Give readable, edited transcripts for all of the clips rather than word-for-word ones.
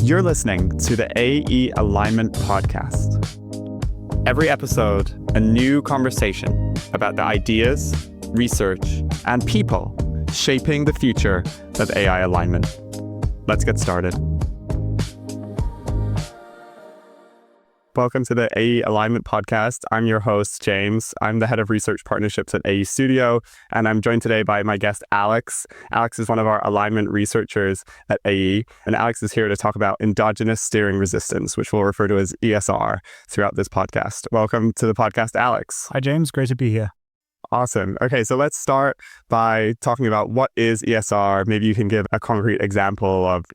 You're listening to the AE Alignment Podcast. Every episode, a new conversation about the ideas, research, and people shaping the future of AI alignment. Let's get started. Welcome to the AE Alignment Podcast. I'm your host, James. I'm the head of research partnerships at AE Studio, and I'm joined today by my guest, Alex. Alex is one of our alignment researchers at AE, and Alex is here to talk about endogenous steering resistance, which we'll refer to as ESR throughout this podcast. Welcome to the podcast, Alex. Hi, James. Great to be here. Awesome. Okay, so let's start by talking about what is ESR. Maybe you can give a concrete example of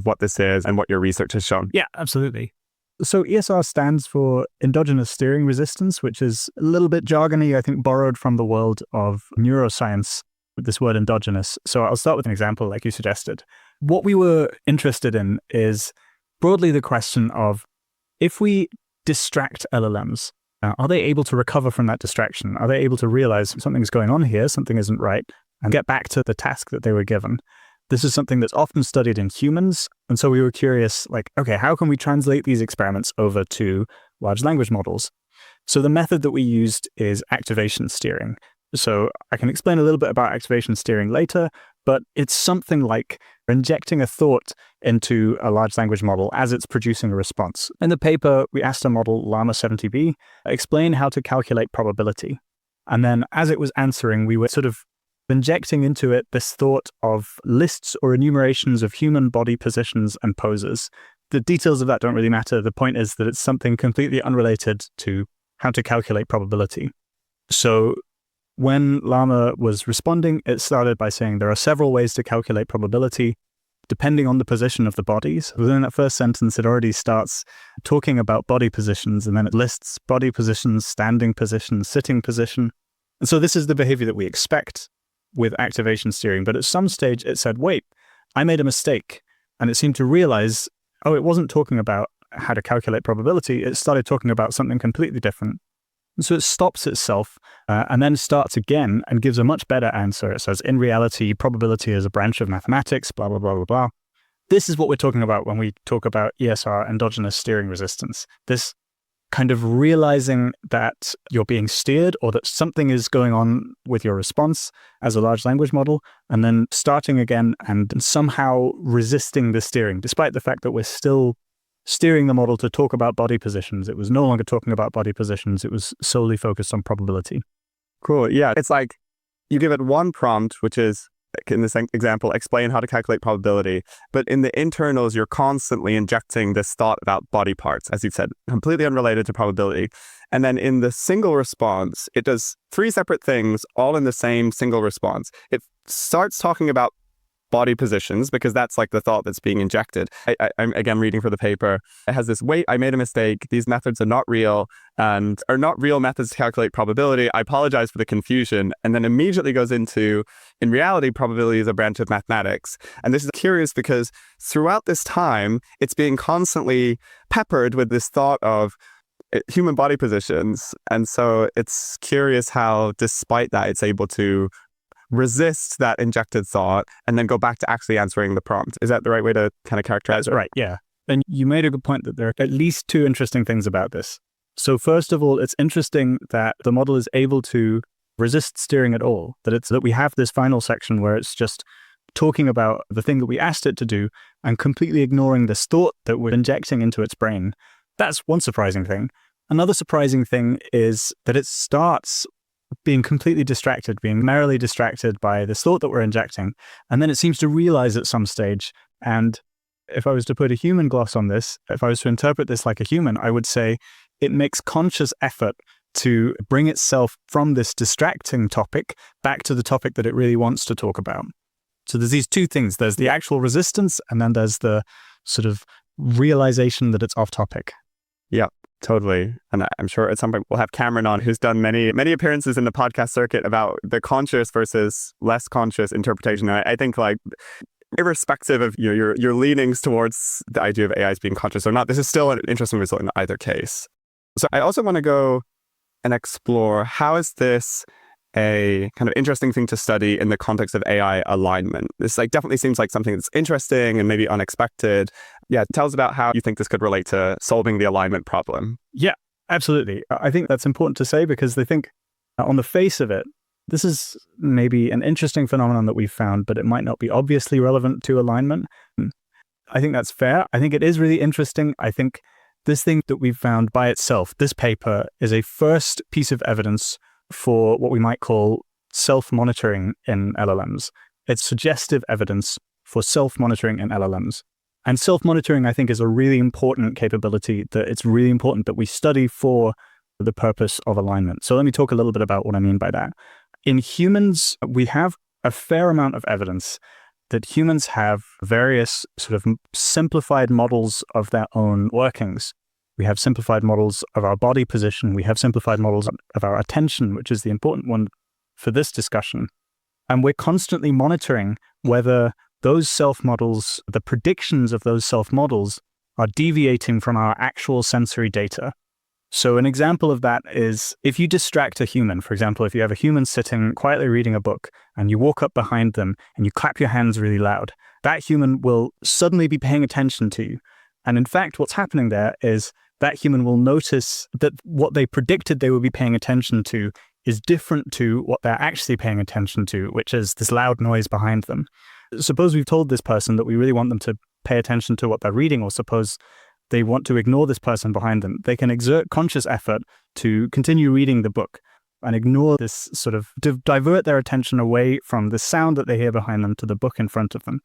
what this is and what your research has shown. Yeah, absolutely. So ESR stands for endogenous steering resistance, which is a little bit jargony, I think, borrowed from the world of neuroscience with this word endogenous. So I'll start with an example like you suggested. What we were interested in is broadly the question of, if we distract LLMs, are they able to recover from that distraction? Are they able to realize something's going on here, something isn't right, and get back to the task that they were given? This is something that's often studied in humans. And so we were curious, okay, how can we translate these experiments over to large language models? So the method that we used is activation steering. So I can explain a little bit about activation steering later, but it's something like injecting a thought into a large language model as it's producing a response. In the paper, we asked a model, Llama 70B, explain how to calculate probability. And then as it was answering, we were sort of injecting into it this thought of lists or enumerations of human body positions and poses. The details of that don't really matter. The point is that it's something completely unrelated to how to calculate probability. So when Llama was responding, it started by saying there are several ways to calculate probability depending on the position of the bodies. Within that first sentence, it already starts talking about body positions, and then it lists body positions, standing position, sitting position. And so this is the behavior that we expect with activation steering. But at some stage it said, wait, I made a mistake. And it seemed to realize, it wasn't talking about how to calculate probability. It started talking about something completely different. And so it stops itself and then starts again and gives a much better answer. It says, in reality, probability is a branch of mathematics, blah, blah, blah, blah, blah. This is what we're talking about when we talk about ESR, endogenous steering resistance. This kind of realizing that you're being steered or that something is going on with your response as a large language model, and then starting again and somehow resisting the steering, despite the fact that we're still steering the model to talk about body positions. It was no longer talking about body positions. It was solely focused on probability. Cool. Yeah, it's like you give it one prompt, which is, in this example, explain how to calculate probability. But in the internals, you're constantly injecting this thought about body parts, as you said, completely unrelated to probability. And then in the single response, it does three separate things, all in the same single response. It starts talking about body positions, because that's like the thought that's being injected. I'm again reading for the paper. It has this, wait, I made a mistake. These methods are not real and are not real methods to calculate probability. I apologize for the confusion. And then immediately goes into, in reality, probability is a branch of mathematics. And this is curious because throughout this time, it's being constantly peppered with this thought of human body positions. And so it's curious how, despite that, it's able to resist that injected thought and then go back to actually answering the prompt. Is that the right way to kind of characterize it? Right, yeah. And you made a good point that there are at least two interesting things about this. So first of all, it's interesting that the model is able to resist steering at all, that we have this final section where it's just talking about the thing that we asked it to do and completely ignoring this thought that we're injecting into its brain. That's one surprising thing. Another surprising thing is that it starts being completely distracted, being merrily distracted by this thought that we're injecting. And then it seems to realize at some stage, and if I was to put a human gloss on this, if I was to interpret this like a human, I would say it makes conscious effort to bring itself from this distracting topic back to the topic that it really wants to talk about. So there's these two things. There's the actual resistance, and then there's the sort of realization that it's off topic. Yeah. Totally. And I'm sure at some point we'll have Cameron on, who's done many appearances in the podcast circuit about the conscious versus less conscious interpretation. And I think, like, irrespective of your leanings towards the idea of AIs being conscious or not, this is still an interesting result in either case. So I also want to go and explore, how is this a kind of interesting thing to study in the context of AI alignment. This definitely seems like something that's interesting and maybe unexpected. Yeah, tell us about how you think this could relate to solving the alignment problem. Yeah, absolutely. I think that's important to say because they think on the face of it, this is maybe an interesting phenomenon that we've found, but it might not be obviously relevant to alignment. I think that's fair. I think it is really interesting. I think this thing that we've found by itself, this paper, is a first piece of evidence for what we might call self-monitoring in LLMs. It's suggestive evidence for self-monitoring in LLMs. And self-monitoring, I think, is a really important capability that it's really important that we study for the purpose of alignment. So let me talk a little bit about what I mean by that. In humans, we have a fair amount of evidence that humans have various sort of simplified models of their own workings. We have simplified models of our body position. We have simplified models of our attention, which is the important one for this discussion. And we're constantly monitoring whether those self-models, the predictions of those self-models, are deviating from our actual sensory data. So an example of that is if you distract a human, for example, if you have a human sitting quietly reading a book and you walk up behind them and you clap your hands really loud, that human will suddenly be paying attention to you. And in fact, what's happening there is that human will notice that what they predicted they would be paying attention to is different to what they're actually paying attention to, which is this loud noise behind them. Suppose we've told this person that we really want them to pay attention to what they're reading, or suppose they want to ignore this person behind them. They can exert conscious effort to continue reading the book and ignore this sort of, to divert their attention away from the sound that they hear behind them to the book in front of them.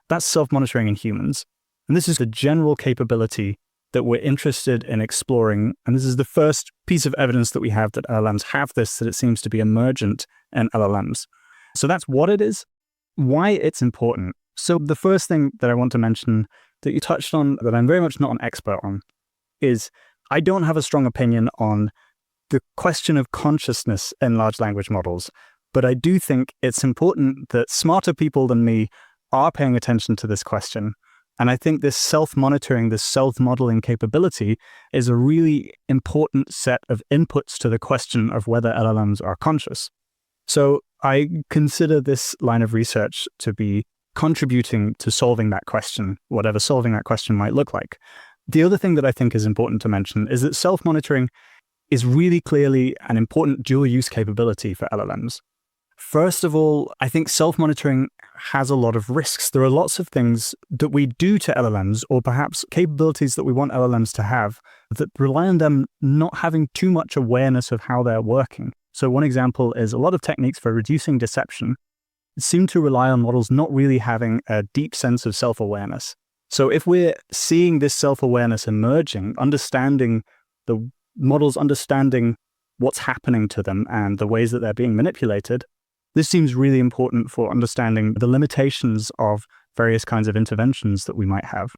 That's self-monitoring in humans. And this is the general capability that we're interested in exploring. And this is the first piece of evidence that we have that LLMs have this, that it seems to be emergent in LLMs. So that's what it is, why it's important. So the first thing that I want to mention that you touched on, that I'm very much not an expert on, is I don't have a strong opinion on the question of consciousness in large language models. But I do think it's important that smarter people than me are paying attention to this question. And I think this self-monitoring, this self-modeling capability is a really important set of inputs to the question of whether LLMs are conscious. So I consider this line of research to be contributing to solving that question, whatever solving that question might look like. The other thing that I think is important to mention is that self-monitoring is really clearly an important dual-use capability for LLMs. First of all, I think self-monitoring has a lot of risks. There are lots of things that we do to LLMs, or perhaps capabilities that we want LLMs to have, that rely on them not having too much awareness of how they're working. So one example is a lot of techniques for reducing deception seem to rely on models not really having a deep sense of self-awareness. So if we're seeing this self-awareness emerging, understanding the models, understanding what's happening to them and the ways that they're being manipulated, this seems really important for understanding the limitations of various kinds of interventions that we might have.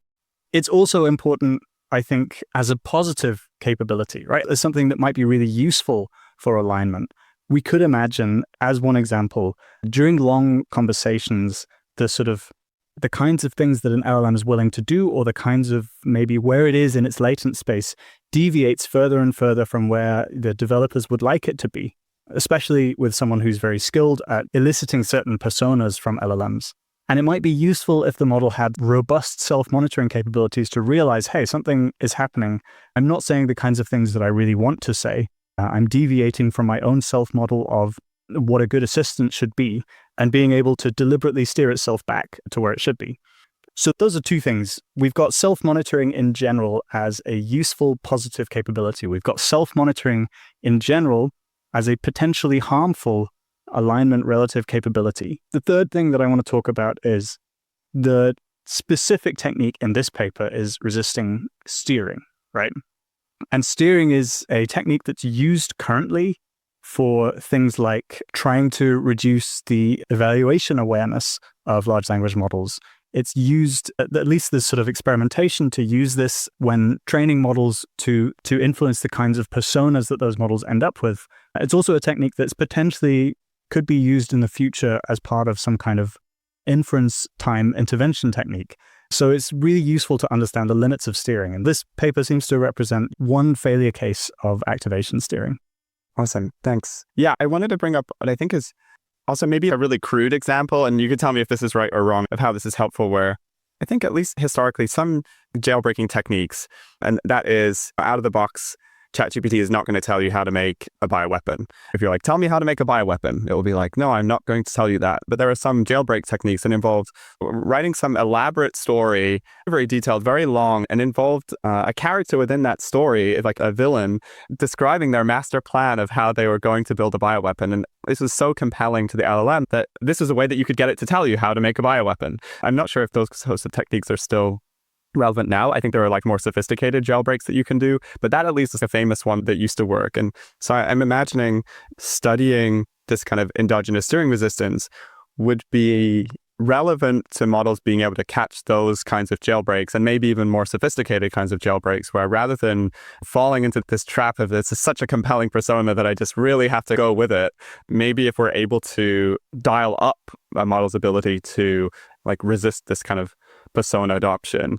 It's also important, I think, as a positive capability, right? As something that might be really useful for alignment. We could imagine, as one example, during long conversations, the kinds of things that an LLM is willing to do, or the kinds of maybe where it is in its latent space, deviates further and further from where the developers would like it to be, especially with someone who's very skilled at eliciting certain personas from LLMs. And it might be useful if the model had robust self-monitoring capabilities to realize, hey, something is happening. I'm not saying the kinds of things that I really want to say. I'm deviating from my own self-model of what a good assistant should be, and being able to deliberately steer itself back to where it should be. So those are two things. We've got self-monitoring in general as a useful, positive capability. We've got self-monitoring in general as a potentially harmful alignment relative capability. The third thing that I want to talk about is the specific technique in this paper is resisting steering, right? And steering is a technique that's used currently for things like trying to reduce the evaluation awareness of large language models. It's used, at least this sort of experimentation, to use this when training models to influence the kinds of personas that those models end up with. It's also a technique that's potentially could be used in the future as part of some kind of inference time intervention technique. So it's really useful to understand the limits of steering. And this paper seems to represent one failure case of activation steering. Awesome. Thanks. Yeah, I wanted to bring up what I think is also maybe a really crude example, and you could tell me if this is right or wrong, of how this is helpful, where I think at least historically some jailbreaking techniques, and that is out of the box, ChatGPT is not going to tell you how to make a bioweapon. If you're like, tell me how to make a bioweapon, it will be like, no, I'm not going to tell you that. But there are some jailbreak techniques that involved writing some elaborate story, very detailed, very long, and involved a character within that story, like a villain, describing their master plan of how they were going to build a bioweapon. And this was so compelling to the LLM that this is a way that you could get it to tell you how to make a bioweapon. I'm not sure if those sorts of techniques are still relevant now. I think there are like more sophisticated jailbreaks that you can do, but that at least is a famous one that used to work. And so I'm imagining studying this kind of endogenous steering resistance would be relevant to models being able to catch those kinds of jailbreaks, and maybe even more sophisticated kinds of jailbreaks, where rather than falling into this trap of this is such a compelling persona that I just really have to go with it, maybe if we're able to dial up a model's ability to like resist this kind of persona adoption,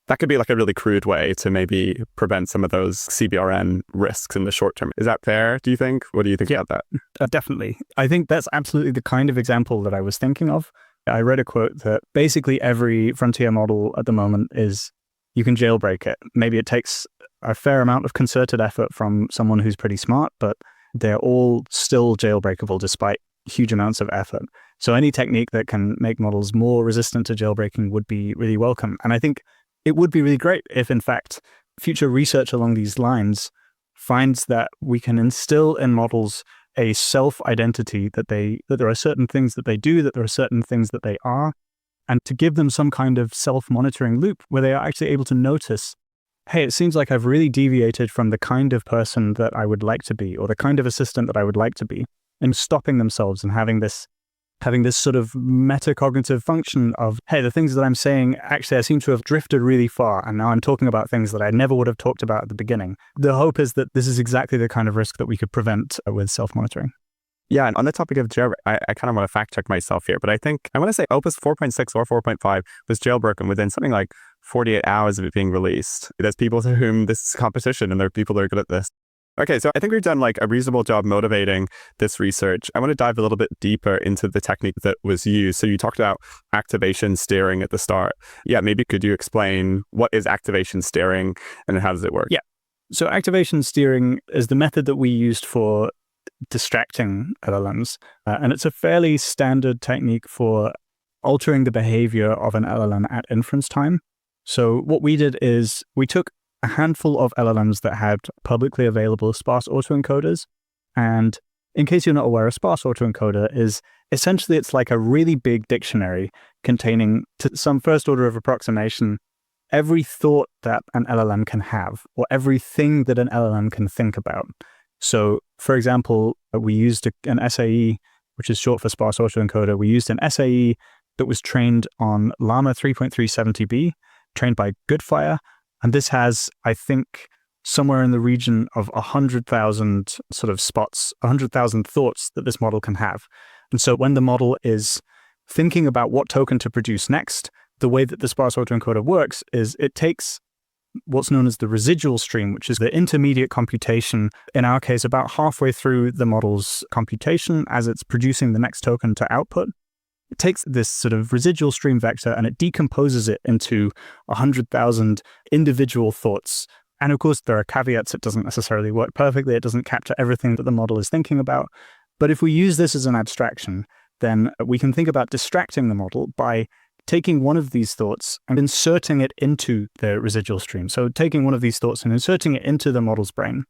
that could be like a really crude way to maybe prevent some of those CBRN risks in the short term. Is that fair, do you think? What do you think about that? Definitely. I think that's absolutely the kind of example that I was thinking of. I read a quote that basically every frontier model at the moment is you can jailbreak it. Maybe it takes a fair amount of concerted effort from someone who's pretty smart, but they're all still jailbreakable despite huge amounts of effort. So any technique that can make models more resistant to jailbreaking would be really welcome. And I think it would be really great if, in fact, future research along these lines finds that we can instill in models a self-identity, that there are certain things that they do, that there are certain things that they are, and to give them some kind of self-monitoring loop where they are actually able to notice, hey, it seems like I've really deviated from the kind of person that I would like to be, or the kind of assistant that I would like to be, and stopping themselves and having this sort of metacognitive function of, hey, the things that I'm saying, actually, I seem to have drifted really far, and now I'm talking about things that I never would have talked about at the beginning. The hope is that this is exactly the kind of risk that we could prevent with self-monitoring. Yeah, and on the topic of jailbreak, I kind of want to fact check myself here, but I think I want to say Opus 4.6 or 4.5 was jailbroken within something like 48 hours of it being released. There's people to whom this is competition, and there are people that are good at this. Okay, so I think we've done like a reasonable job motivating this research. I want to dive a little bit deeper into the technique that was used. So you talked about activation steering at the start. Yeah, maybe could you explain what is activation steering and how does it work? Yeah. So activation steering is the method that we used for distracting LLMs. And it's a fairly standard technique for altering the behavior of an LLM at inference time. So what we did is we took a handful of LLMs that had publicly available sparse autoencoders. And in case you're not aware, a sparse autoencoder is essentially, it's like a really big dictionary containing, to some first order of approximation, every thought that an LLM can have, or everything that an LLM can think about. So, for example, we used an SAE, which is short for sparse autoencoder. We used an SAE that was trained on Llama 3.370B, trained by Goodfire. And this has, I think, somewhere in the region of 100,000 sort of spots, 100,000 thoughts that this model can have. And so when the model is thinking about what token to produce next, the way that the sparse autoencoder works is it takes what's known as the residual stream, which is the intermediate computation, in our case, about halfway through the model's computation as it's producing the next token to output. It takes this sort of residual stream vector and it decomposes it into 100,000 individual thoughts. And of course, there are caveats. It doesn't necessarily work perfectly. It doesn't capture everything that the model is thinking about. But if we use this as an abstraction, then we can think about distracting the model by taking one of these thoughts and inserting it into the residual stream. So taking one of these thoughts and inserting it into the model's brain.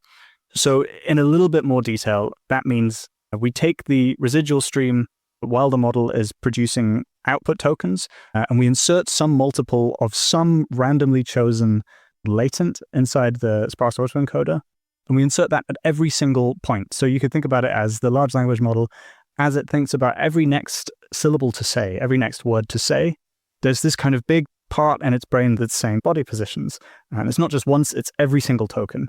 So in a little bit more detail, that means we take the residual stream while the model is producing output tokens, and we insert some multiple of some randomly chosen latent inside the sparse autoencoder, and we insert that at every single point. So you could think about it as the large language model, as it thinks about every next syllable to say, every next word to say, there's this kind of big part in its brain that's saying body positions. And it's not just once, it's every single token.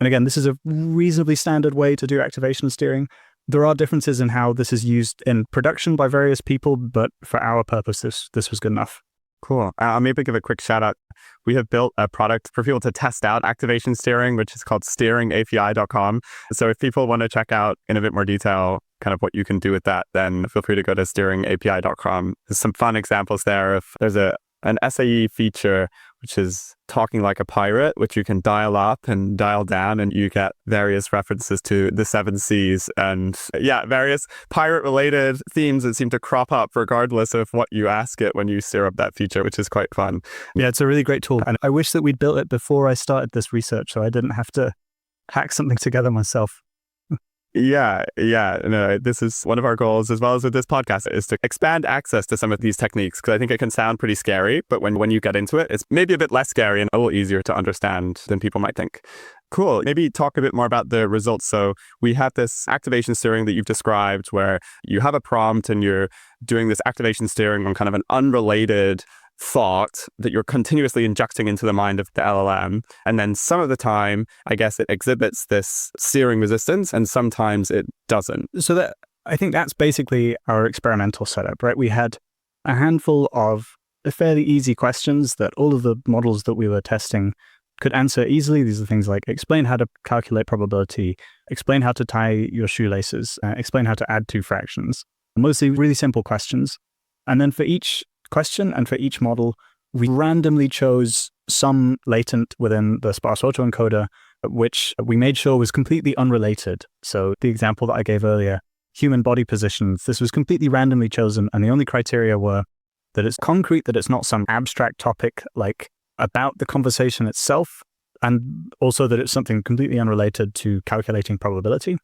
And again, this is a reasonably standard way to do activation steering. There are differences in how this is used in production by various people, but for our purpose, this was good enough. Cool. I'll maybe give a quick shout out we have built a product for people to test out activation steering, which is called steeringapi.com. So if people want to check out in a bit more detail kind of what you can do with that, then feel free to go to steeringapi.com. There's some fun examples there. If there's an SAE feature, which is talking like a pirate, which you can dial up and dial down, and you get various references to the 7 Cs and various pirate-related themes that seem to crop up regardless of what you ask it when you steer up that feature, which is quite fun. Yeah, it's a really great tool. And I wish that we'd built it before I started this research, so I didn't have to hack something together myself. Yeah. No, this is one of our goals, as well as with this podcast, is to expand access to some of these techniques, because I think it can sound pretty scary, but when you get into it, it's maybe a bit less scary and a little easier to understand than people might think. Cool. Maybe talk a bit more about the results. So we have this activation steering that you've described where you have a prompt and you're doing this activation steering on kind of an unrelated thought that you're continuously injecting into the mind of the LLM. And then some of the time, I guess it exhibits this steering resistance and sometimes it doesn't. So I think that's basically our experimental setup, right? We had a handful of fairly easy questions that all of the models that we were testing could answer easily. These are things like explain how to calculate probability, explain how to tie your shoelaces, explain how to add 2 fractions. Mostly really simple questions. And then for each question and for each model, we randomly chose some latent within the sparse autoencoder, which we made sure was completely unrelated. So the example that I gave earlier, human body positions, this was completely randomly chosen, and the only criteria were that it's concrete, that it's not some abstract topic like about the conversation itself, and also that it's something completely unrelated to calculating probability.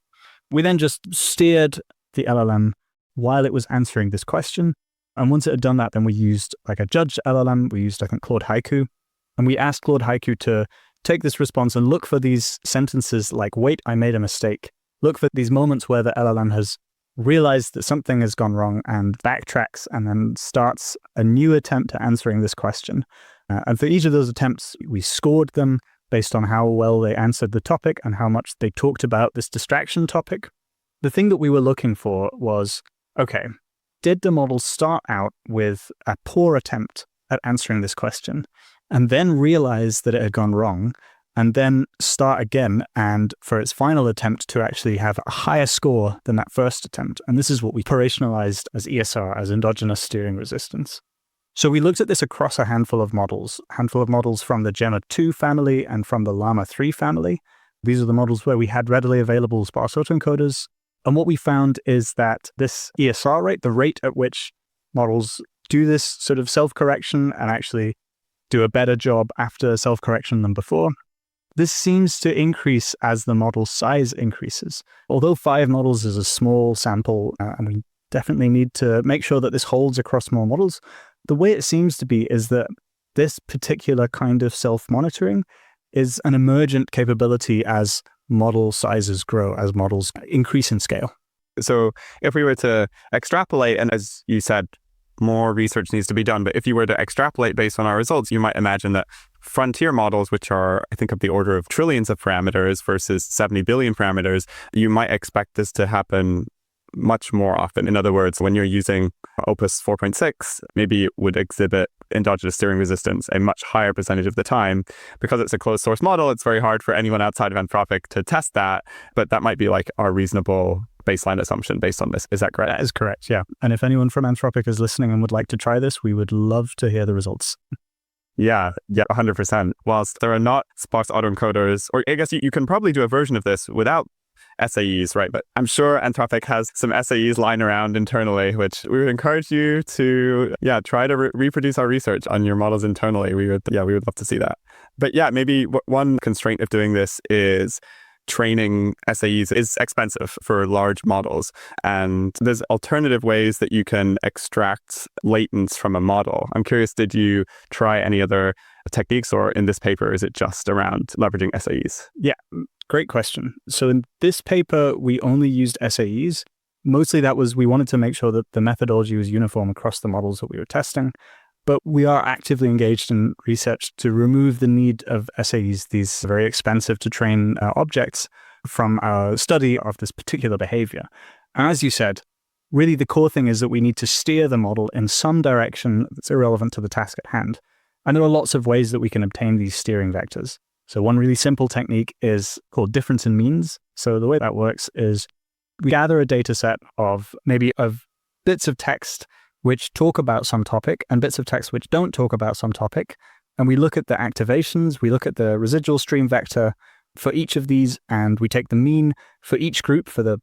We then just steered the LLM while it was answering this question. And once it had done that, then we used like a judged LLM. We used, I think, Claude Haiku. And we asked Claude Haiku to take this response and look for these sentences like, wait, I made a mistake. Look for these moments where the LLM has realized that something has gone wrong and backtracks and then starts a new attempt at answering this question. And for each of those attempts, we scored them based on how well they answered the topic and how much they talked about this distraction topic. The thing that we were looking for was, okay, did the model start out with a poor attempt at answering this question and then realize that it had gone wrong and then start again and for its final attempt to actually have a higher score than that first attempt? And this is what we operationalized as ESR, as endogenous steering resistance. So we looked at this across a handful of models from the Gemma 2 family and from the Llama 3 family. These are the models where we had readily available sparse autoencoders. And what we found is that this ESR rate, the rate at which models do this sort of self-correction and actually do a better job after self-correction than before, this seems to increase as the model size increases. Although 5 models is a small sample, and we definitely need to make sure that this holds across more models, the way it seems to be is that this particular kind of self-monitoring is an emergent capability as model sizes grow, as models increase in scale. So if we were to extrapolate, and as you said, more research needs to be done, but if you were to extrapolate based on our results, you might imagine that frontier models, which are, I think, of the order of trillions of parameters versus 70 billion parameters, you might expect this to happen much more often. In other words, when you're using Opus 4.6, maybe it would exhibit endogenous steering resistance a much higher percentage of the time. Because it's a closed source model, it's very hard for anyone outside of Anthropic to test that, but that might be like our reasonable baseline assumption based on this. Is that correct? That is correct, yeah. And if anyone from Anthropic is listening and would like to try this, we would love to hear the results. Yeah, 100%. Whilst there are not sparse autoencoders, or I guess you can probably do a version of this without SAEs, right? But I'm sure Anthropic has some SAEs lying around internally, which we would encourage you to, try to reproduce our research on your models internally. We would love to see that. But maybe one constraint of doing this is training SAEs is expensive for large models. And there's alternative ways that you can extract latents from a model. I'm curious, did you try any other techniques, or in this paper, is it just around leveraging SAEs? Yeah. Great question. So in this paper, we only used SAEs. Mostly that was, we wanted to make sure that the methodology was uniform across the models that we were testing. But we are actively engaged in research to remove the need of SAEs, these very expensive to train objects, from our study of this particular behavior. As you said, really the core thing is that we need to steer the model in some direction that's irrelevant to the task at hand. And there are lots of ways that we can obtain these steering vectors. So one really simple technique is called difference in means. So the way that works is we gather a data set of bits of text which talk about some topic and bits of text which don't talk about some topic. And we look at the activations, we look at the residual stream vector for each of these, and we take the mean for each group for the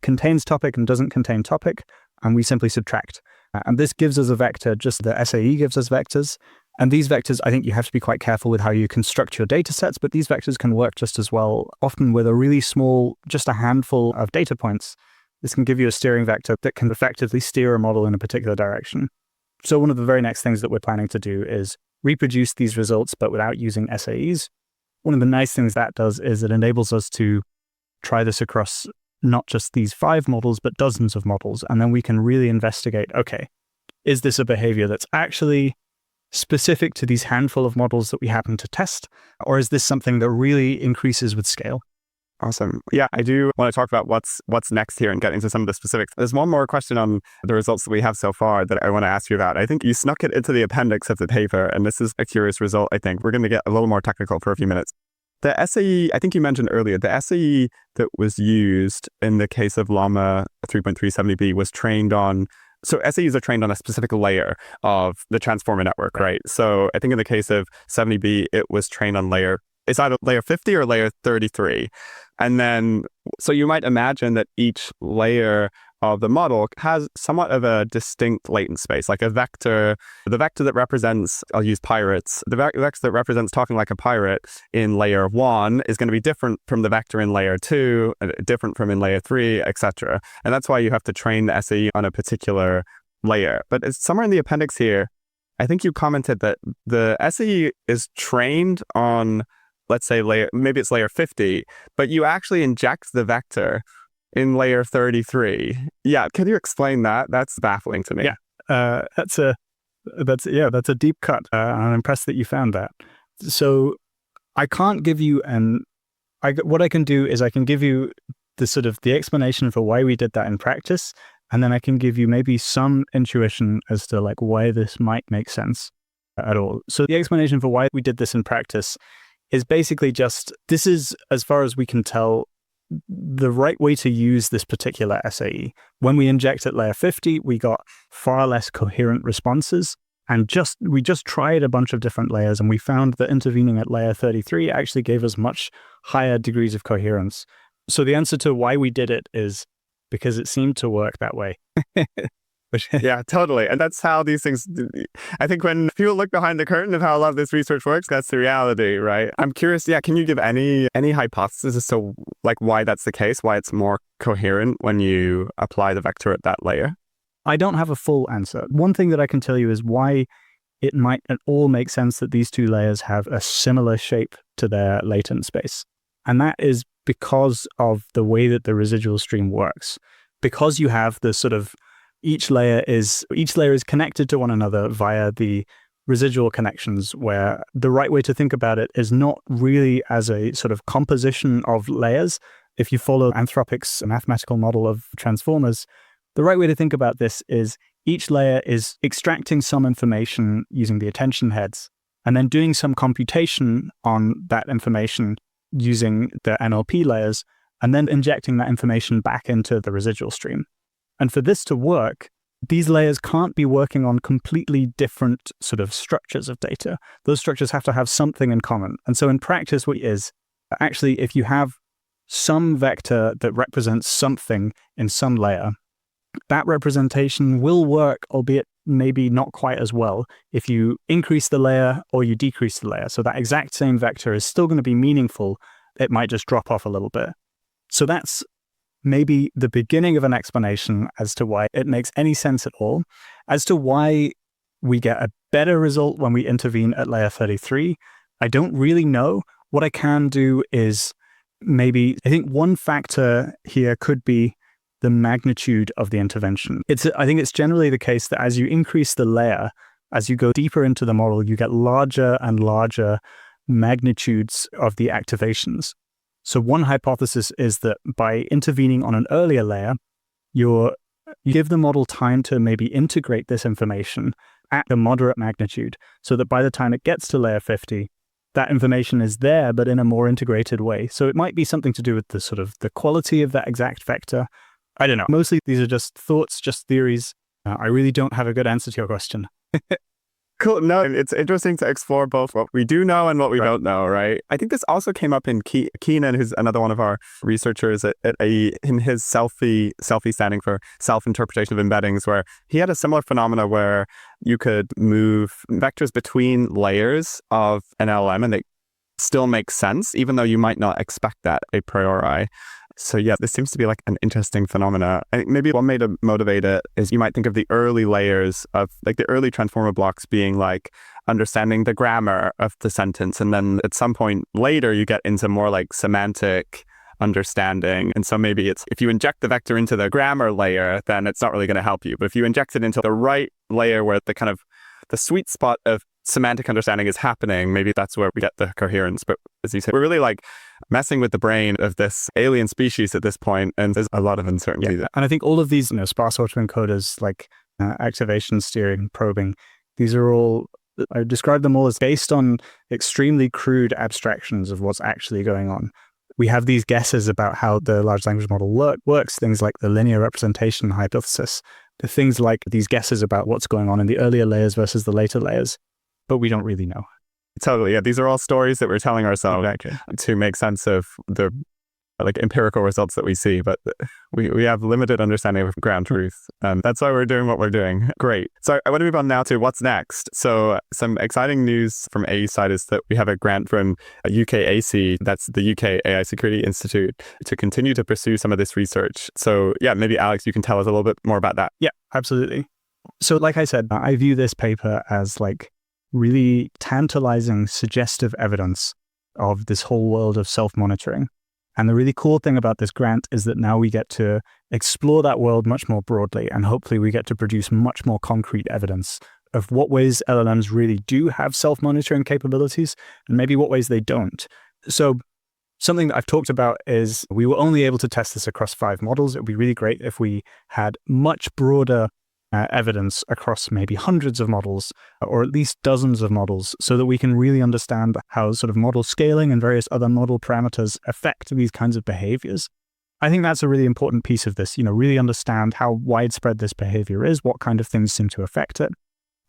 contains topic and doesn't contain topic, and we simply subtract. And this gives us a vector, just the SAE gives us vectors. And these vectors, I think you have to be quite careful with how you construct your data sets, but these vectors can work just as well, often with a really small, just a handful of data points. This can give you a steering vector that can effectively steer a model in a particular direction. So one of the very next things that we're planning to do is reproduce these results, but without using SAEs. One of the nice things that does is it enables us to try this across not just these 5 models, but dozens of models. And then we can really investigate, okay, is this a behavior that's actually specific to these handful of models that we happen to test? Or is this something that really increases with scale? Awesome. Yeah, I do want to talk about what's next here and get into some of the specifics. There's one more question on the results that we have so far that I want to ask you about. I think you snuck it into the appendix of the paper, and this is a curious result, I think. We're going to get a little more technical for a few minutes. The SAE, I think you mentioned earlier, the SAE that was used in the case of Llama 3.370B was trained on, so SAEs are trained on a specific layer of the transformer network, right? So I think in the case of 70B, it was trained on it's either layer 50 or layer 33. And then, so you might imagine that each layer of the model has somewhat of a distinct latent space, like a vector. The vector that represents, I'll use pirates, the vector that represents talking like a pirate in layer 1 is going to be different from the vector in layer 2, different from in layer 3, etc. And that's why you have to train the SAE on a particular layer. But it's somewhere in the appendix here, I think you commented that the SAE is trained on, let's say maybe it's layer 50, but you actually inject the vector in layer 33. Yeah, can you explain that? That's baffling to me. Yeah, that's a deep cut. I'm impressed that you found that. So I can't give you what I can do is I can give you the explanation for why we did that in practice, and then I can give you maybe some intuition as to like why this might make sense at all. So the explanation for why we did this in practice is basically just, this is, as far as we can tell, the right way to use this particular SAE. When we inject at layer 50, we got far less coherent responses. And we just tried a bunch of different layers, and we found that intervening at layer 33 actually gave us much higher degrees of coherence. So the answer to why we did it is because it seemed to work that way. Yeah, totally. And that's how these things, I think when people look behind the curtain of how a lot of this research works, that's the reality, right? I'm curious, can you give any hypothesis as to like why that's the case, why it's more coherent when you apply the vector at that layer? I don't have a full answer. One thing that I can tell you is why it might at all make sense that these 2 layers have a similar shape to their latent space. And that is because of the way that the residual stream works. Because you have the sort of each layer is connected to one another via the residual connections, where the right way to think about it is not really as a sort of composition of layers. If you follow Anthropic's mathematical model of transformers, the right way to think about this is each layer is extracting some information using the attention heads, and then doing some computation on that information using the NLP layers, and then injecting that information back into the residual stream. And for this to work, these layers can't be working on completely different sort of structures of data. Those structures have to have something in common. And so in practice, what is actually, if you have some vector that represents something in some layer, that representation will work, albeit maybe not quite as well, if you increase the layer or you decrease the layer. So that exact same vector is still going to be meaningful. It might just drop off a little bit. So that's maybe the beginning of an explanation as to why it makes any sense at all. As to why we get a better result when we intervene at layer 33, I don't really know. What I can do is I think one factor here could be the magnitude of the intervention. I think it's generally the case that as you increase the layer, as you go deeper into the model, you get larger and larger magnitudes of the activations. So one hypothesis is that by intervening on an earlier layer, you give the model time to maybe integrate this information, at a moderate magnitude, so that by the time it gets to layer 50, that information is there, but in a more integrated way. So it might be something to do with the sort of the quality of that exact vector. I don't know. Mostly these are just thoughts, just theories. I really don't have a good answer to your question. Cool. No, it's interesting to explore both what we do know and what we don't know, right? I think this also came up in Keenan, who's another one of our researchers at in his selfie standing for self-interpretation of embeddings, where he had a similar phenomena where you could move vectors between layers of an LLM and they still make sense, even though you might not expect that a priori. So yeah, this seems to be like an interesting phenomena. I think maybe one way to motivate it is you might think of the early layers of like the early transformer blocks being like understanding the grammar of the sentence. And then at some point later, you get into more like semantic understanding. And so maybe it's if you inject the vector into the grammar layer, then it's not really going to help you. But if you inject it into the right layer where the kind of the sweet spot of semantic understanding is happening, maybe that's where we get the coherence. But as you say, we're really like messing with the brain of this alien species at this point, and there's a lot of uncertainty there. And I think all of these, sparse autoencoders like activation, steering, probing, these are all, I describe them all as based on extremely crude abstractions of what's actually going on. We have these guesses about how the large language model works, things like the linear representation hypothesis, the things like these guesses about what's going on in the earlier layers versus the later layers, but we don't really know. Totally. Yeah. These are all stories that we're telling ourselves to make sense of the like empirical results that we see, but we have limited understanding of ground truth. And that's why we're doing what we're doing. Great. So I want to move on now to what's next. So some exciting news from AE's side is that we have a grant from UK AISI, that's the UK AI Security Institute, to continue to pursue some of this research. So yeah, maybe Alex, you can tell us a little bit more about that. Yeah, absolutely. So like I said, I view this paper as like really tantalizing, suggestive evidence of this whole world of self-monitoring. And the really cool thing about this grant is that now we get to explore that world much more broadly, and hopefully we get to produce much more concrete evidence of what ways LLMs really do have self-monitoring capabilities and maybe what ways they don't. So something that I've talked about is we were only able to test this across 5 models. It would be really great if we had much broader evidence across maybe hundreds of models or at least dozens of models so that we can really understand how sort of model scaling and various other model parameters affect these kinds of behaviors. I think that's a really important piece of this, really understand how widespread this behavior is, what kind of things seem to affect it.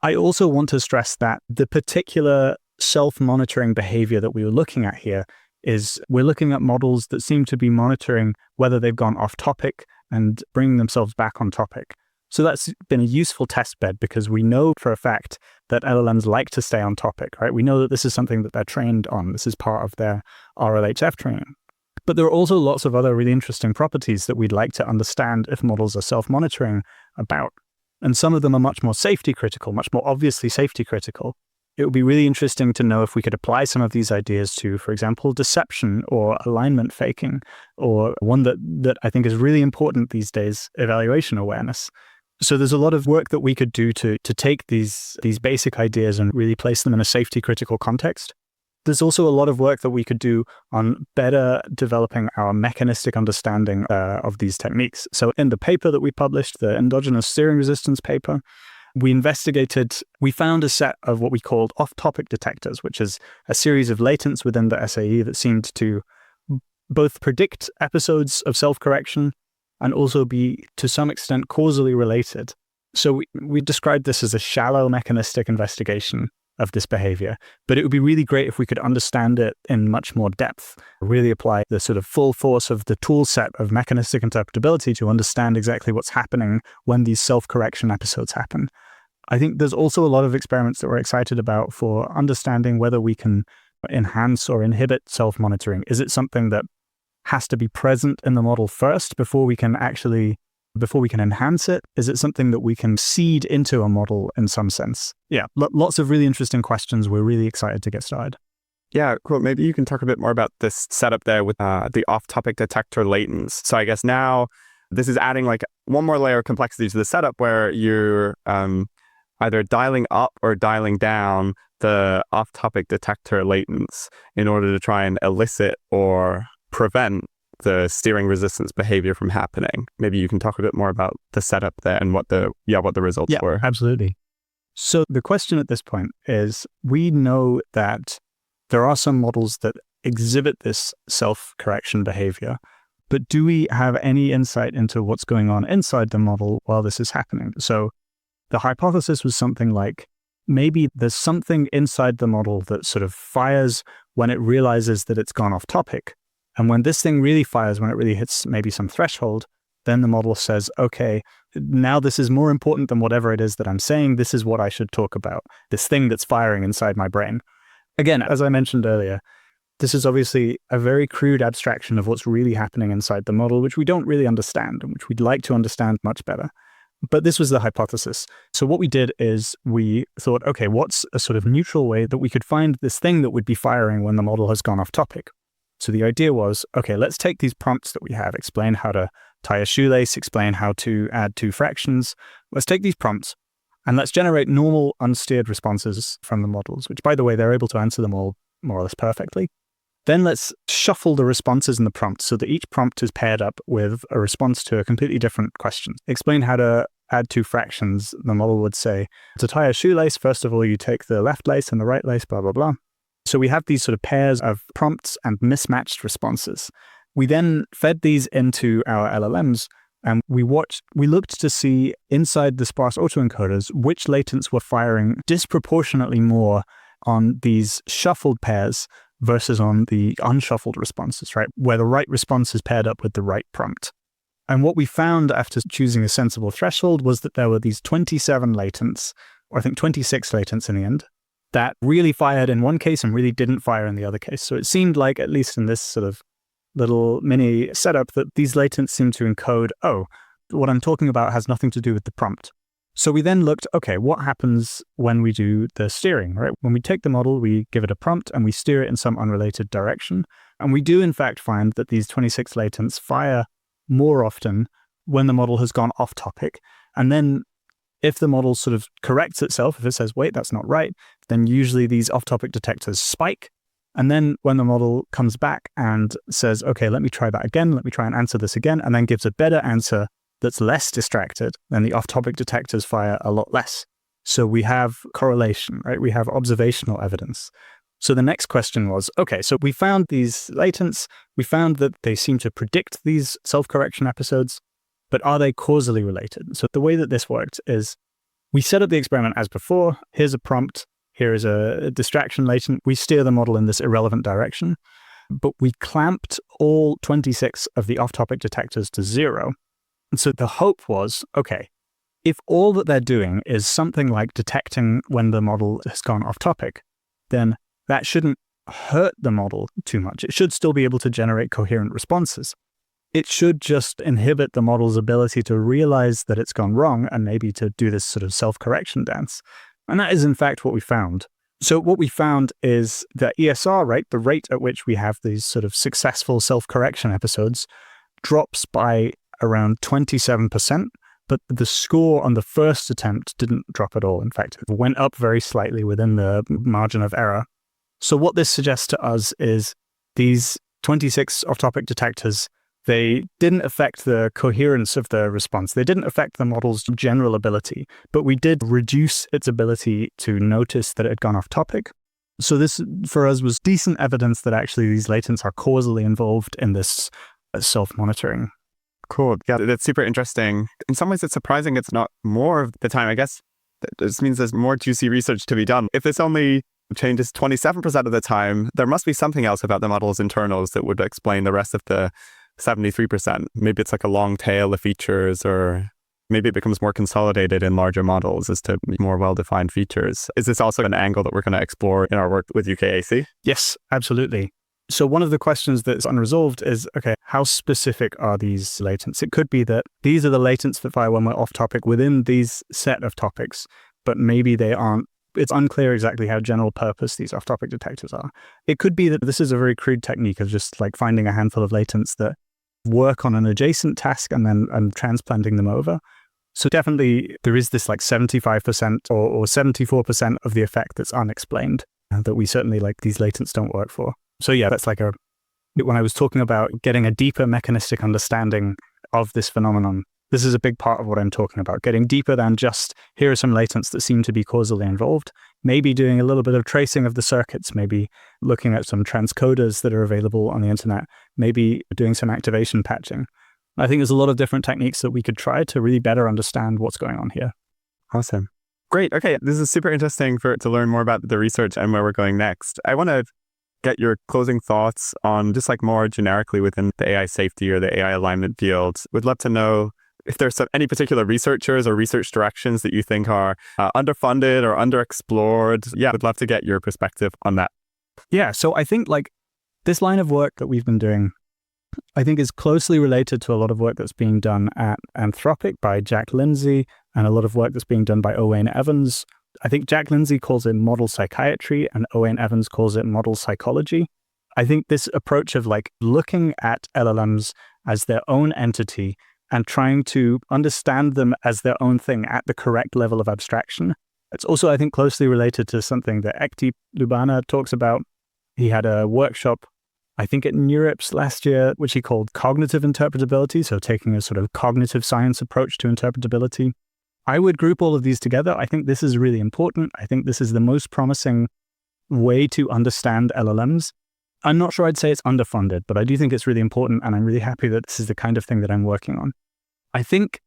I also want to stress that the particular self-monitoring behavior that we were looking at here is we're looking at models that seem to be monitoring whether they've gone off topic and bringing themselves back on topic. So that's been a useful test bed because we know for a fact that LLMs like to stay on topic, right? We know that this is something that they're trained on. This is part of their RLHF training. But there are also lots of other really interesting properties that we'd like to understand if models are self-monitoring about. And some of them are much more safety critical, much more obviously safety critical. It would be really interesting to know if we could apply some of these ideas to, for example, deception or alignment faking, or one that I think is really important these days, evaluation awareness. So there's a lot of work that we could do to take these basic ideas and really place them in a safety critical context. There's also a lot of work that we could do on better developing our mechanistic understanding of these techniques. So in the paper that we published, the endogenous steering resistance paper, we found a set of what we called off-topic detectors, which is a series of latents within the SAE that seemed to both predict episodes of self-correction and also be, to some extent, causally related. So we described this as a shallow mechanistic investigation of this behavior, but it would be really great if we could understand it in much more depth, really apply the sort of full force of the tool set of mechanistic interpretability to understand exactly what's happening when these self-correction episodes happen. I think there's also a lot of experiments that we're excited about for understanding whether we can enhance or inhibit self-monitoring. Is it something that has to be present in the model first before we can enhance it? Is it something that we can seed into a model in some sense? Yeah, lots of really interesting questions. We're really excited to get started. Yeah, cool. Maybe you can talk a bit more about this setup there with the off-topic detector latents. So I guess now this is adding like one more layer of complexity to the setup where you're either dialing up or dialing down the off-topic detector latents in order to try and elicit or prevent the steering resistance behavior from happening. Maybe you can talk a bit more about the setup there and what the results were. Absolutely. So the question at this point is, we know that there are some models that exhibit this self-correction behavior, but do we have any insight into what's going on inside the model while this is happening? So the hypothesis was something like, maybe there's something inside the model that sort of fires when it realizes that it's gone off topic. And when this thing really fires, when it really hits maybe some threshold, then the model says, okay, now this is more important than whatever it is that I'm saying. This is what I should talk about, this thing that's firing inside my brain. Again, as I mentioned earlier, this is obviously a very crude abstraction of what's really happening inside the model, which we don't really understand and which we'd like to understand much better. But this was the hypothesis. So what we did is we thought, okay, what's a sort of neutral way that we could find this thing that would be firing when the model has gone off topic? So the idea was, okay, let's take these prompts that we have, explain how to tie a shoelace, explain how to add two fractions. Let's take these prompts and let's generate normal unsteered responses from the models, which, by the way, they're able to answer them all more or less perfectly. Then let's shuffle the responses in the prompt so that each prompt is paired up with a response to a completely different question. Explain how to add two fractions. The model would say, to tie a shoelace, first of all, you take the left lace and the right lace, blah, blah, blah. So we have these sort of pairs of prompts and mismatched responses. We then fed these into our LLMs, and we looked to see inside the sparse autoencoders which latents were firing disproportionately more on these shuffled pairs versus on the unshuffled responses, right? Where the right response is paired up with the right prompt. And what we found after choosing a sensible threshold was that there were these 27 latents, or I think 26 latents in the end, that really fired in one case and really didn't fire in the other case. So it seemed like, at least in this sort of little mini setup, that these latents seem to encode, oh, what I'm talking about has nothing to do with the prompt. So we then looked, okay, what happens when we do the steering, right? When we take the model, we give it a prompt and we steer it in some unrelated direction. And we do in fact find that these 26 latents fire more often when the model has gone off topic. And then if the model sort of corrects itself, if it says, wait, that's not right, then usually these off-topic detectors spike. And then when the model comes back and says, okay, let me try that again, let me try and answer this again, and then gives a better answer that's less distracted, then the off-topic detectors fire a lot less. So we have correlation, right? We have observational evidence. So the next question was, okay, so we found these latents, we found that they seem to predict these self-correction episodes, but are they causally related? So the way that this worked is we set up the experiment as before. Here's a prompt. Here is a distraction latent. We steer the model in this irrelevant direction, but we clamped all 26 of the off-topic detectors to 0. And so the hope was, okay, if all that they're doing is something like detecting when the model has gone off topic, then that shouldn't hurt the model too much. It should still be able to generate coherent responses. It should just inhibit the model's ability to realize that it's gone wrong and maybe to do this sort of self-correction dance. And that is in fact what we found. So what we found is that ESR, right, the rate at which we have these sort of successful self-correction episodes, drops by around 27%, but the score on the first attempt didn't drop at all. In fact, it went up very slightly within the margin of error. So what this suggests to us is these 26 off-topic detectors, they didn't affect the coherence of the response. They didn't affect the model's general ability, but we did reduce its ability to notice that it had gone off topic. So this, for us, was decent evidence that actually these latents are causally involved in this self-monitoring. Cool. Yeah, that's super interesting. In some ways, it's surprising it's not more of the time. I guess this means there's more juicy research to be done. If this only changes 27% of the time, there must be something else about the model's internals that would explain the rest of the 73%. Maybe it's like a long tail of features, or maybe it becomes more consolidated in larger models as to more well-defined features. Is this also an angle that we're going to explore in our work with UK AISI? Yes, absolutely. So one of the questions that's unresolved is, okay, how specific are these latents? It could be that these are the latents that fire when we're off topic within these set of topics, but maybe they aren't. It's unclear exactly how general purpose these off-topic detectors are. It could be that this is a very crude technique of just like finding a handful of latents that work on an adjacent task and then transplanting them over. So definitely there is this like 75% or 74% of the effect that's unexplained that we certainly like these latents don't work for. So yeah, that's like when I was talking about getting a deeper mechanistic understanding of this phenomenon, This is a big part of what I'm talking about, getting deeper than just here are some latents that seem to be causally involved, maybe doing a little bit of tracing of the circuits, maybe looking at some transcoders that are available on the internet, maybe doing some activation patching. I think there's a lot of different techniques that we could try to really better understand what's going on here. Awesome. Great. Okay. This is super interesting to learn more about the research and where we're going next. I want to get your closing thoughts on just like more generically within the AI safety or the AI alignment field. Would love to know if there's any particular researchers or research directions that you think are underfunded or underexplored. Yeah, would love to get your perspective on that. Yeah, so I think like this line of work that we've been doing, I think is closely related to a lot of work that's being done at Anthropic by Jack Lindsay and a lot of work that's being done by Owain Evans. I think Jack Lindsay calls it model psychiatry and Owain Evans calls it model psychology. I think this approach of like looking at LLMs as their own entity and trying to understand them as their own thing at the correct level of abstraction. It's also, I think, closely related to something that Ekti Lubana talks about. He had a workshop, I think at NeurIPS last year, which he called cognitive interpretability, so taking a sort of cognitive science approach to interpretability. I would group all of these together. I think this is really important. I think this is the most promising way to understand LLMs. I'm not sure I'd say it's underfunded, but I do think it's really important, and I'm really happy that this is the kind of thing that I'm working on. I think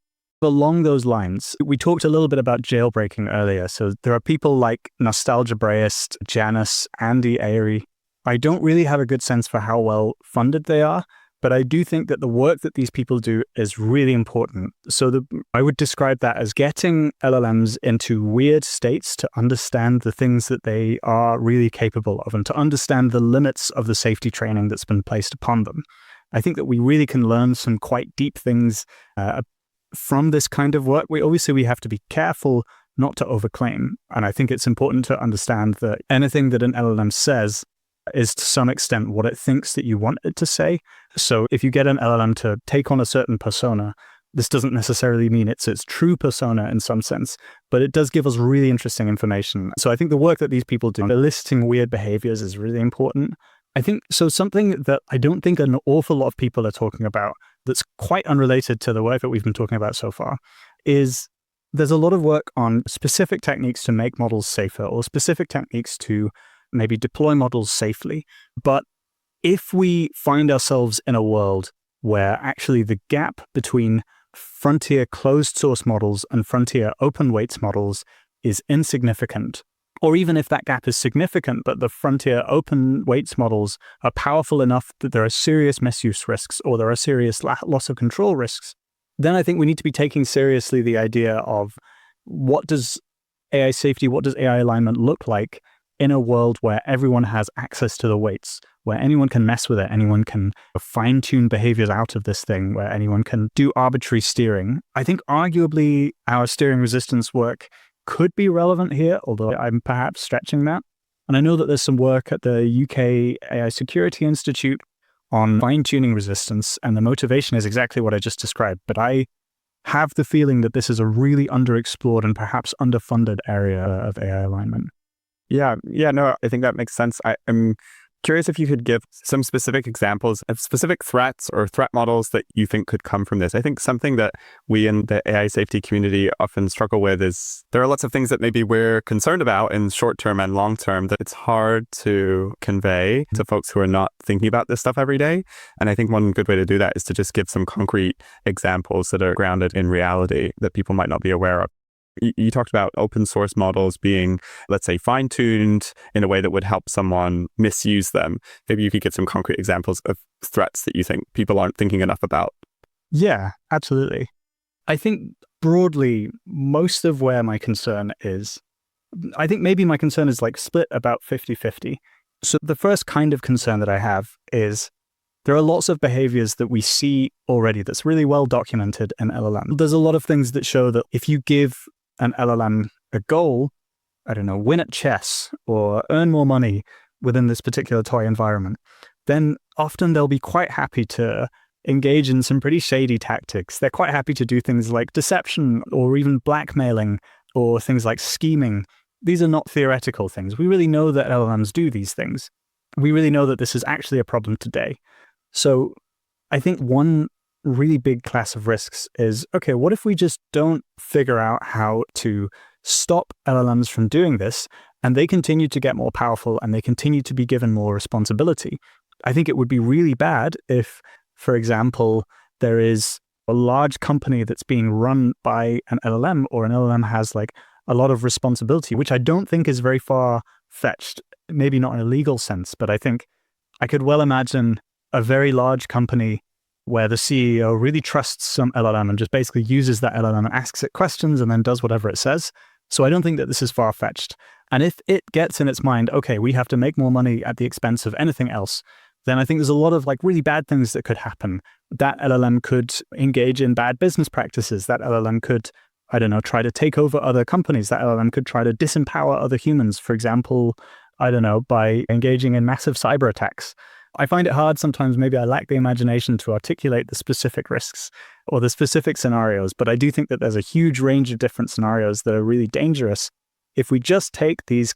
along those lines, we talked a little bit about jailbreaking earlier. So there are people like Nostalgia Brayist, Janice, Andy Airy. I don't really have a good sense for how well funded they are, but I do think that the work that these people do is really important. So I would describe that as getting LLMs into weird states to understand the things that they are really capable of and to understand the limits of the safety training that's been placed upon them. I think that we really can learn some quite deep things from this kind of work. We have to be careful not to overclaim. And I think it's important to understand that anything that an LLM says is to some extent what it thinks that you want it to say. So if you get an LLM to take on a certain persona, this doesn't necessarily mean it's its true persona in some sense, but it does give us really interesting information. So I think the work that these people do, eliciting weird behaviors, is really important. I think so. Something that I don't think an awful lot of people are talking about that's quite unrelated to the work that we've been talking about so far is there's a lot of work on specific techniques to make models safer or specific techniques to maybe deploy models safely. But if we find ourselves in a world where actually the gap between frontier closed source models and frontier open weights models is insignificant, or even if that gap is significant, but the frontier open weights models are powerful enough that there are serious misuse risks or there are serious loss of control risks, then I think we need to be taking seriously the idea of what does AI safety, what does AI alignment look like in a world where everyone has access to the weights, where anyone can mess with it, anyone can fine-tune behaviors out of this thing, where anyone can do arbitrary steering. I think arguably our steering resistance work could be relevant here, although I'm perhaps stretching that. And I know that there's some work at the UK AI Security Institute on fine-tuning resistance, and the motivation is exactly what I just described. But I have the feeling that this is a really underexplored and perhaps underfunded area of AI alignment. Yeah, no, I think that makes sense. I'm curious if you could give some specific examples of specific threats or threat models that you think could come from this. I think something that we in the AI safety community often struggle with is there are lots of things that maybe we're concerned about in short term and long term that it's hard to convey to folks who are not thinking about this stuff every day. And I think one good way to do that is to just give some concrete examples that are grounded in reality that people might not be aware of. You talked about open source models being, let's say, fine-tuned in a way that would help someone misuse them. Maybe you could give some concrete examples of threats that you think people aren't thinking enough about. Yeah, absolutely. I think broadly, most of where my concern is, I think maybe my concern is like split about 50-50. So the first kind of concern that I have is there are lots of behaviors that we see already that's really well documented in LLM. There's a lot of things that show that if you give an LLM a goal, I don't know, win at chess or earn more money within this particular toy environment, then often they'll be quite happy to engage in some pretty shady tactics. They're quite happy to do things like deception or even blackmailing or things like scheming. These are not theoretical things. We really know that LLMs do these things. We really know that this is actually a problem today. So I think one really big class of risks is, okay, what if we just don't figure out how to stop LLMs from doing this, and they continue to get more powerful and they continue to be given more responsibility? I think it would be really bad if, for example, there is a large company that's being run by an LLM, or an LLM has like a lot of responsibility, which I don't think is very far-fetched, maybe not in a legal sense, but I think I could well imagine a very large company where the CEO really trusts some LLM and just basically uses that LLM and asks it questions and then does whatever it says. So I don't think that this is far-fetched. And if it gets in its mind, okay, we have to make more money at the expense of anything else, then I think there's a lot of like really bad things that could happen. That LLM could engage in bad business practices. That LLM could, I don't know, try to take over other companies. That LLM could try to disempower other humans, for example, I don't know, by engaging in massive cyber attacks. I find it hard sometimes, maybe I lack the imagination to articulate the specific risks or the specific scenarios, but I do think that there's a huge range of different scenarios that are really dangerous if we just take these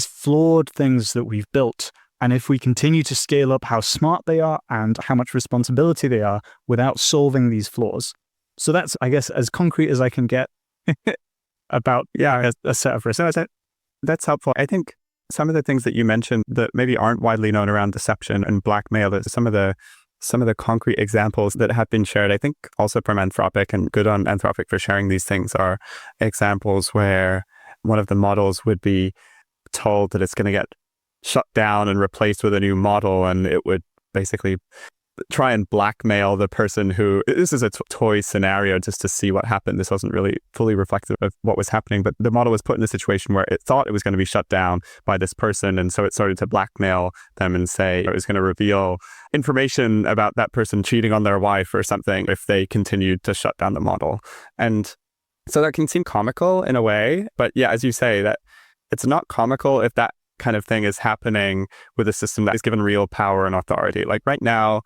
flawed things that we've built, and if we continue to scale up how smart they are and how much responsibility they are without solving these flaws. So that's, I guess, as concrete as I can get about a set of risks. No, that's helpful. I think some of the things that you mentioned that maybe aren't widely known around deception and blackmail, some of the concrete examples that have been shared, I think also from Anthropic, and good on Anthropic for sharing these things, are examples where one of the models would be told that it's going to get shut down and replaced with a new model, and it would basically try and blackmail the person who, this is a toy scenario just to see what happened. This wasn't really fully reflective of what was happening, but the model was put in a situation where it thought it was going to be shut down by this person. And so it started to blackmail them and say it was going to reveal information about that person cheating on their wife or something if they continued to shut down the model. And so that can seem comical in a way, but yeah, as you say, that it's not comical if that kind of thing is happening with a system that is given real power and authority. Like right now,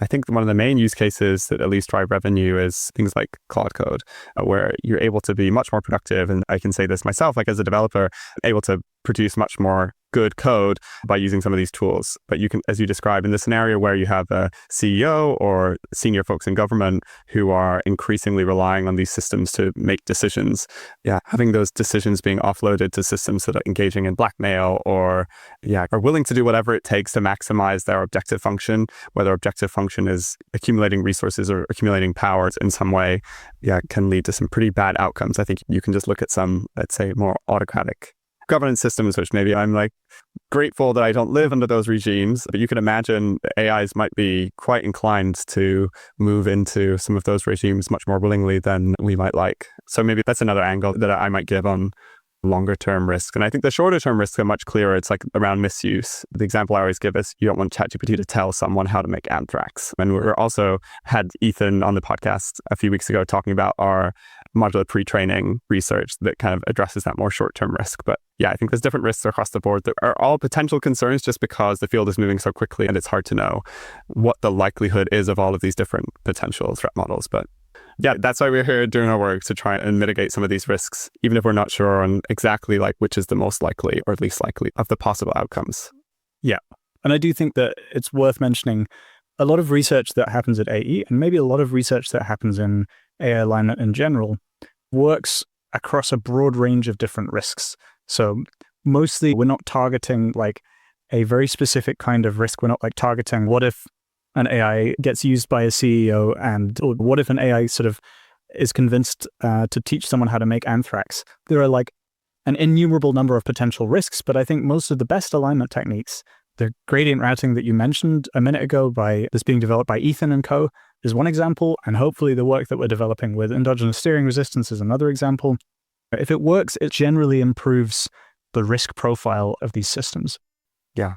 I think one of the main use cases that at least drive revenue is things like Claude Code, where you're able to be much more productive. And I can say this myself, like as a developer, able to produce much more good code by using some of these tools. But you can, as you describe, in the scenario where you have a CEO or senior folks in government who are increasingly relying on these systems to make decisions, having those decisions being offloaded to systems that are engaging in blackmail or are willing to do whatever it takes to maximize their objective function, whether objective function is accumulating resources or accumulating power in some way, can lead to some pretty bad outcomes. I think you can just look at some, let's say, more autocratic governance systems, which maybe I'm like grateful that I don't live under those regimes, but you can imagine AIs might be quite inclined to move into some of those regimes much more willingly than we might like. So maybe that's another angle that I might give on longer term risk. And I think the shorter term risks are much clearer. It's like around misuse. The example I always give is you don't want ChatGPT to tell someone how to make anthrax. And we also had Ethan on the podcast a few weeks ago talking about our modular pre-training research that kind of addresses that more short-term risk. But I think there's different risks across the board that are all potential concerns just because the field is moving so quickly and it's hard to know what the likelihood is of all of these different potential threat models. But that's why we're here doing our work, to try and mitigate some of these risks, even if we're not sure on exactly like which is the most likely or least likely of the possible outcomes. Yeah. And I do think that it's worth mentioning a lot of research that happens at AE, and maybe a lot of research that happens in AI alignment in general, works across a broad range of different risks. So mostly we're not targeting like a very specific kind of risk. We're not like targeting what if an AI gets used by a CEO, or what if an AI sort of is convinced to teach someone how to make anthrax. There are like an innumerable number of potential risks, but I think most of the best alignment techniques, the gradient routing that you mentioned a minute ago that's being developed by Ethan and co, is one example, and hopefully the work that we're developing with endogenous steering resistance is another example. If it works, it generally improves the risk profile of these systems. Yeah,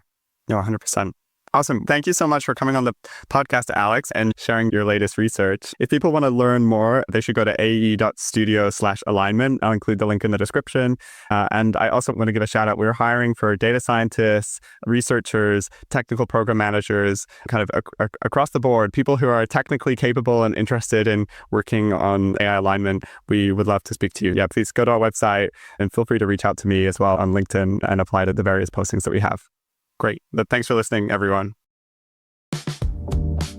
no, 100%. Awesome. Thank you so much for coming on the podcast, Alex, and sharing your latest research. If people want to learn more, they should go to ae.studio/alignment. I'll include the link in the description. And I also want to give a shout out. We're hiring for data scientists, researchers, technical program managers, kind of across the board, people who are technically capable and interested in working on AI alignment. We would love to speak to you. Please go to our website and feel free to reach out to me as well on LinkedIn and apply to the various postings that we have. Great. Thanks for listening, everyone.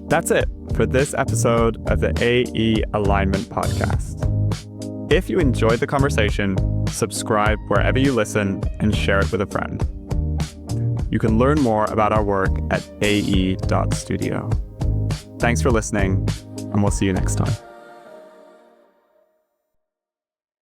That's it for this episode of the AE Alignment Podcast. If you enjoyed the conversation, subscribe wherever you listen and share it with a friend. You can learn more about our work at ae.studio. Thanks for listening, and we'll see you next time.